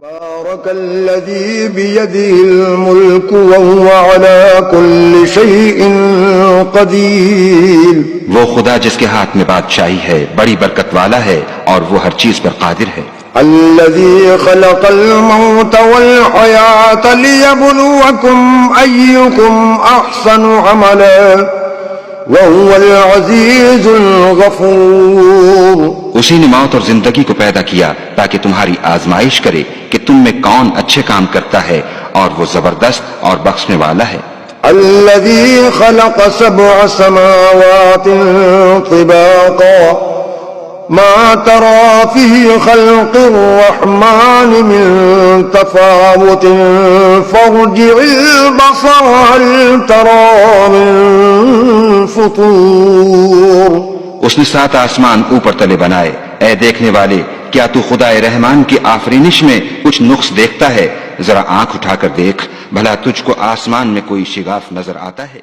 تبارك الذي بيده الملك وهو على كل شيء قدير. وہ خدا جس کے ہاتھ میں بادشاہی ہے بڑی برکت والا ہے اور وہ ہر چیز پر قادر ہے. الذي خلق الموت والحياة ليبلوكم أيكم أحسن عملا وهو العزيز الغفور. اسی نے موت اور زندگی کو پیدا کیا تاکہ تمہاری آزمائش کرے کہ تم میں کون اچھے کام کرتا ہے اور وہ زبردست اور بخشنے والا ہے. الذي خلق 7 سماوات طباقا ما ترى في خلق الرحمن من تفاوت فارجع البصر هل ترى من فطور. اس نے 7 آسمان اوپر تلے بنائے. اے دیکھنے والے، کیا تو خدا رحمان کی آفرینش میں کچھ نقص دیکھتا ہے؟ ذرا آنکھ اٹھا کر دیکھ، بھلا تجھ کو آسمان میں کوئی شگاف نظر آتا ہے؟